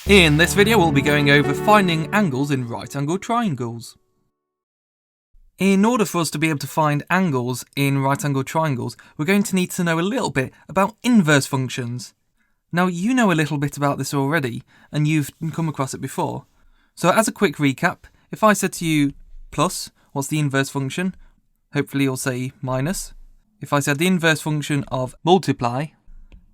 In this video we'll be going over finding angles in right-angled triangles. In order for us to be able to find angles in right-angled triangles, we're going to need to know a little bit about inverse functions. Now you know a little bit about this already, and you've come across it before. So as a quick recap, if I said to you plus, what's the inverse function? Hopefully you'll say minus. If I said the inverse function of multiply,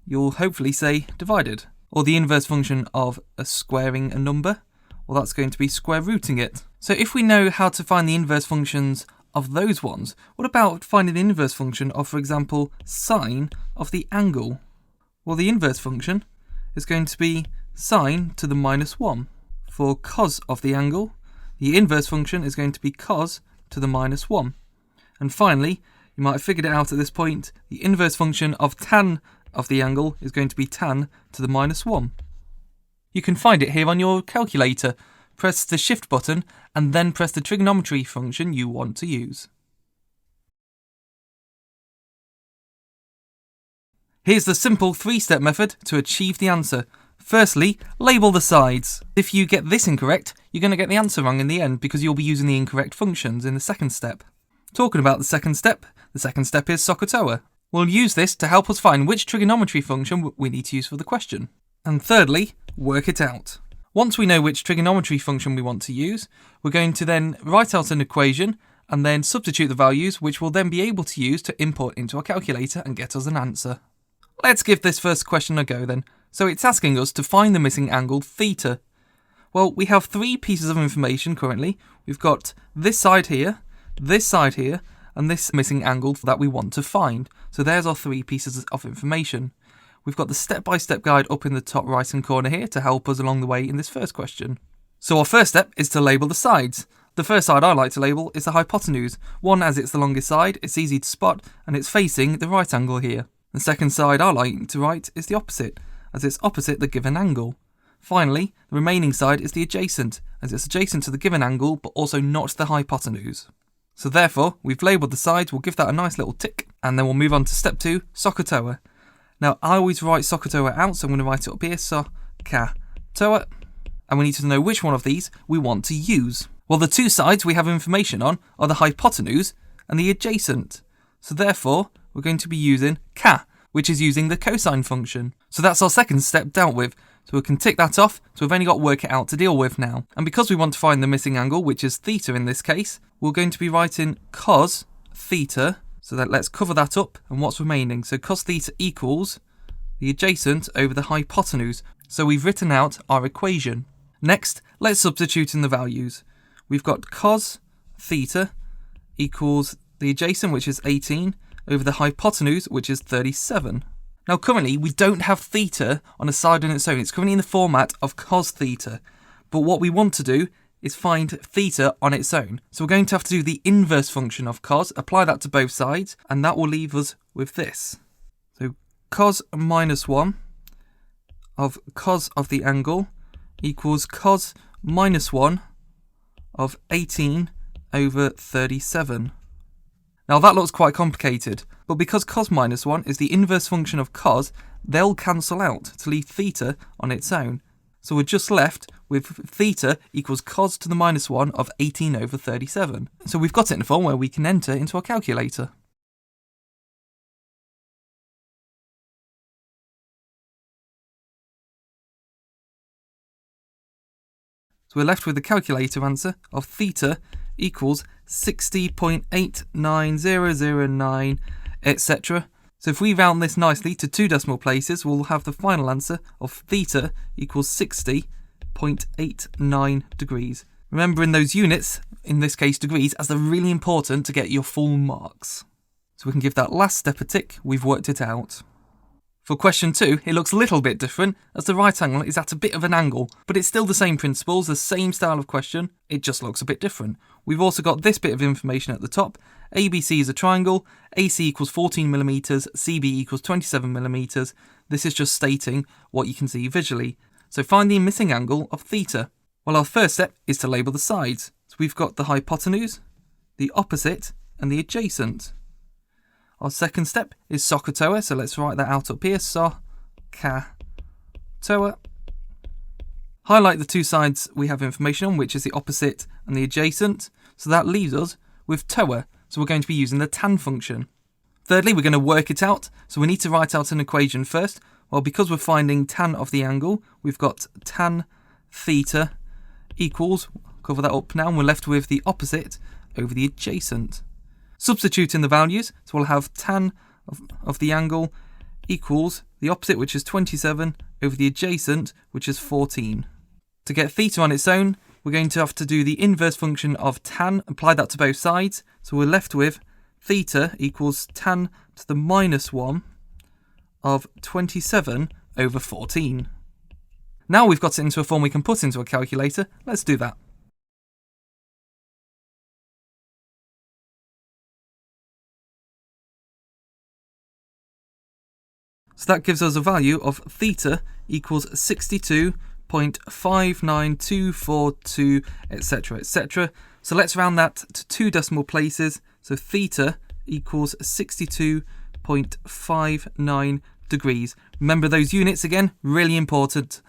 you'll hopefully say divided. Or the inverse function of squaring a number, well that's going to be square rooting it. So if we know how to find the inverse functions of those ones, what about finding the inverse function of, for example, sine of the angle? Well, the inverse function is going to be sine to the minus 1. For cos of the angle, the inverse function is going to be cos to the minus 1. And finally, you might have figured it out at this point, the inverse function of tan of the angle is going to be tan to the minus 1. You can find it here on your calculator. Press the shift button and then press the trigonometry function you want to use. Here's the simple 3-step method to achieve the answer. Firstly, label the sides. If you get this incorrect, you're going to get the answer wrong in the end because you'll be using the incorrect functions in the second step. Talking about the second step is SOHCAHTOA. We'll use this to help us find which trigonometry function we need to use for the question. And thirdly, work it out. Once we know which trigonometry function we want to use, we're going to then write out an equation and then substitute the values, which we'll then be able to use to input into our calculator and get us an answer. Let's give this first question a go then. So it's asking us to find the missing angle theta. Well, we have 3 pieces of information currently. We've got this side here, and this missing angle that we want to find. So there's our 3 pieces of information. We've got the step-by-step guide up in the top right-hand corner here to help us along the way in this first question. So our first step is to label the sides. The first side I like to label is the hypotenuse. One, as it's the longest side, it's easy to spot, and it's facing the right angle here. The second side I like to write is the opposite, as it's opposite the given angle. Finally, the remaining side is the adjacent, as it's adjacent to the given angle, but also not the hypotenuse. So therefore, we've labelled the sides, we'll give that a nice little tick, and then we'll move on to step 2, SOHCAHTOA. Now, I always write SOHCAHTOA out, so I'm going to write it up here, SOHCAHTOA, and we need to know which one of these we want to use. Well, the 2 sides we have information on are the hypotenuse and the adjacent. So therefore, we're going to be using CAH, which is using the cosine function. So that's our second step dealt with. So we can tick that off, so we've only got work it out to deal with now. And because we want to find the missing angle, which is theta in this case, we're going to be writing cos theta, so that let's cover that up, and what's remaining. So cos theta equals the adjacent over the hypotenuse. So we've written out our equation. Next, let's substitute in the values. We've got cos theta equals the adjacent, which is 18, over the hypotenuse, which is 37. Now currently we don't have theta on a side on its own, it's currently in the format of cos theta, but what we want to do is find theta on its own. So we're going to have to do the inverse function of cos, apply that to both sides, and that will leave us with this. So cos minus 1 of cos of the angle equals cos minus 1 of 18 over 37. Now that looks quite complicated, but because cos minus 1 is the inverse function of cos, they'll cancel out to leave theta on its own. So we're just left with theta equals cos to the minus 1 of 18 over 37. So we've got it in a form where we can enter into our calculator. So we're left with the calculator answer of theta equals 60.89009, etc. So if we round this nicely to 2 decimal places, we'll have the final answer of theta equals 60.89 degrees. Remembering those units, in this case degrees, as they're really important to get your full marks. So we can give that last step a tick, we've worked it out. For question 2, it looks a little bit different, as the right angle is at a bit of an angle, but it's still the same principles, the same style of question, it just looks a bit different. We've also got this bit of information at the top. ABC is a triangle, AC equals 14mm, CB equals 27mm. This is just stating what you can see visually. So find the missing angle of theta. Well, our first step is to label the sides. So we've got the hypotenuse, the opposite, and the adjacent. Our second step is SOHCAHTOA, so let's write that out up here, SOHCAHTOA. Highlight the two sides we have information on, which is the opposite and the adjacent. So that leaves us with TOA. So we're going to be using the tan function. Thirdly, we're going to work it out. So we need to write out an equation first. Well, because we're finding tan of the angle, we've got tan theta equals, cover that up now, and we're left with the opposite over the adjacent. Substitute in the values, so we'll have tan of the angle equals the opposite, which is 27, over the adjacent, which is 14. To get theta on its own, we're going to have to do the inverse function of tan, apply that to both sides, so we're left with theta equals tan to the minus 1 of 27 over 14. Now we've got it into a form we can put into a calculator, let's do that. So that gives us a value of theta equals 62.59242, etc., etc. So let's round that to 2 decimal places. So theta equals 62.59 degrees. Remember those units again, really important.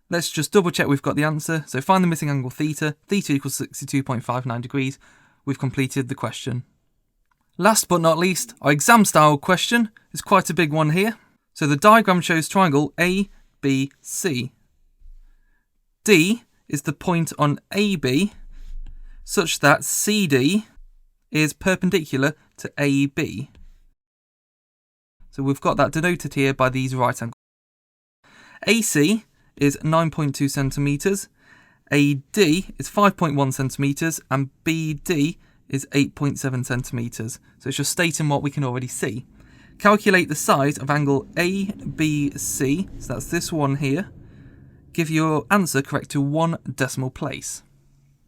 Let's just double check we've got the answer. So find the missing angle theta. Theta equals 62.59 degrees. We've completed the question. Last but not least, our exam style question is quite a big one here. So the diagram shows triangle ABC. D is the point on AB such that CD is perpendicular to AB. So we've got that denoted here by these right angles. AC is 9.2 centimetres, AD is 5.1 centimetres, and BD is 8.7 centimetres. So it's just stating what we can already see. Calculate the size of angle ABC, so that's this one here. Give your answer correct to 1 decimal place.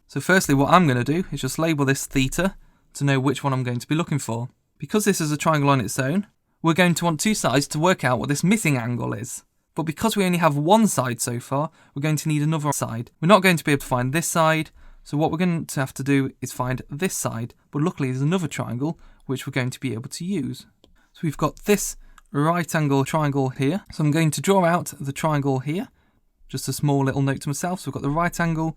So firstly, what I'm going to do is just label this theta to know which one I'm going to be looking for. Because this is a triangle on its own, we're going to want 2 sides to work out what this missing angle is. But because we only have one side so far, we're going to need another side. We're not going to be able to find this side, so what we're going to have to do is find this side. But luckily there's another triangle which we're going to be able to use. So we've got this right angle triangle here. So I'm going to draw out the triangle here. Just a small little note to myself. So we've got the right angle,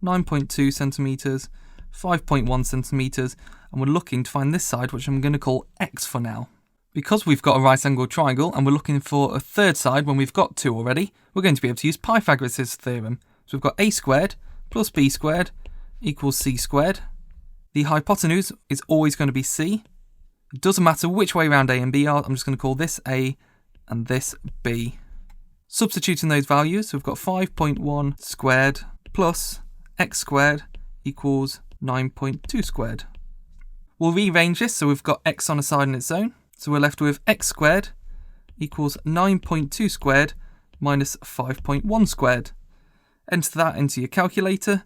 9.2 centimetres, 5.1 centimetres, and we're looking to find this side, which I'm going to call X for now. Because we've got a right angle triangle and we're looking for a third side when we've got 2 already, we're going to be able to use Pythagoras' theorem. So we've got a squared plus b squared equals c squared. The hypotenuse is always going to be c. It doesn't matter which way around A and B are, I'm just going to call this A and this B. Substituting those values, so we've got 5.1 squared plus x squared equals 9.2 squared. We'll rearrange this so we've got x on a side on its own. So we're left with x squared equals 9.2 squared minus 5.1 squared. Enter that into your calculator.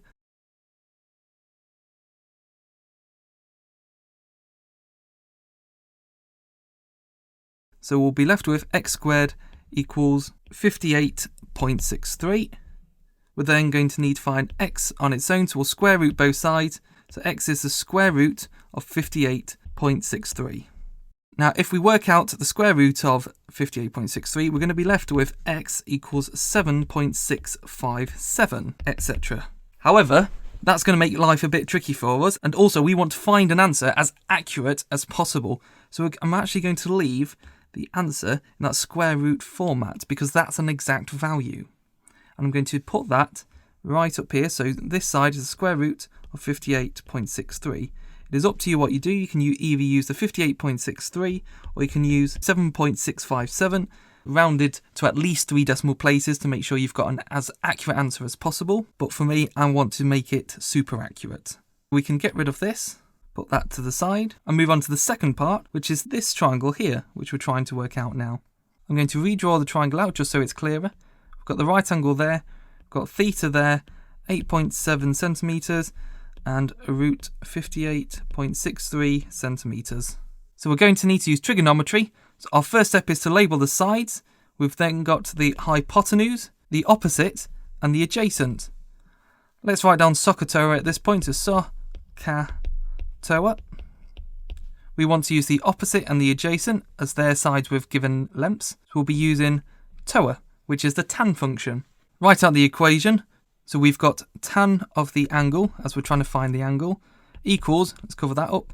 So we'll be left with x squared equals 58.63. We're then going to need to find x on its own, so we'll square root both sides. So x is the square root of 58.63. Now, if we work out the square root of 58.63, we're going to be left with x equals 7.657, etc. However, that's going to make life a bit tricky for us, and also we want to find an answer as accurate as possible. So I'm actually going to leave the answer in that square root format because that's an exact value. And I'm going to put that right up here. So this side is the square root of 58.63. It is up to you what you do. You can either use the 58.63 or you can use 7.657, rounded to at least 3 decimal places to make sure you've got an as accurate answer as possible. But for me, I want to make it super accurate. We can get rid of this, put that to the side, and move on to the second part, which is this triangle here, which we're trying to work out now. I'm going to redraw the triangle out just so it's clearer. We've got the right angle there, we've got theta there, 8.7 centimetres, and a root 58.63 centimetres. So we're going to need to use trigonometry. So our first step is to label the sides. We've then got the hypotenuse, the opposite, and the adjacent. Let's write down SOHCAHTOA at this point as SOHCAHTOA. We want to use the opposite and the adjacent as their sides with given lengths. So we'll be using TOA, which is the tan function. Write out the equation. So we've got tan of the angle, as we're trying to find the angle, equals, let's cover that up,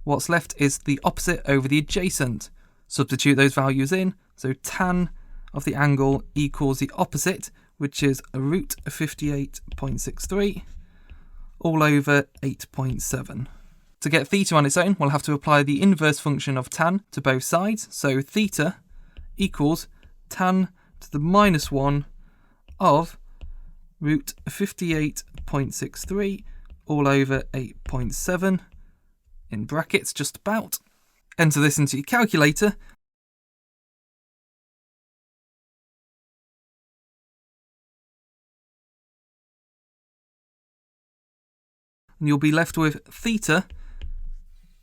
what's left is the opposite over the adjacent. Substitute those values in, so tan of the angle equals the opposite, which is a root of 58.63, all over 8.7. To get theta on its own, we'll have to apply the inverse function of tan to both sides, so theta equals tan to the minus 1 of root 58.63 all over 8.7 in brackets just about. Enter this into your calculator. And you'll be left with theta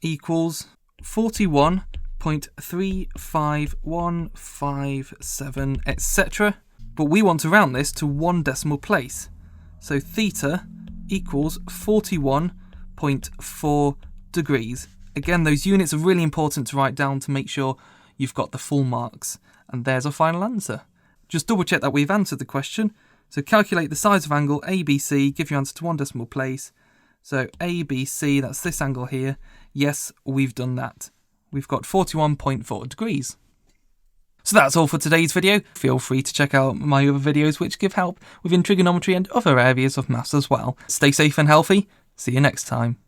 equals 41.35157, etc. But we want to round this to 1 decimal place. So theta equals 41.4 degrees. Again, those units are really important to write down to make sure you've got the full marks. And there's our final answer. Just double check that we've answered the question. So calculate the size of angle ABC, give your answer to 1 decimal place. So ABC, that's this angle here. Yes, we've done that. We've got 41.4 degrees. So that's all for today's video. Feel free to check out my other videos which give help within trigonometry and other areas of maths as well. Stay safe and healthy. See you next time.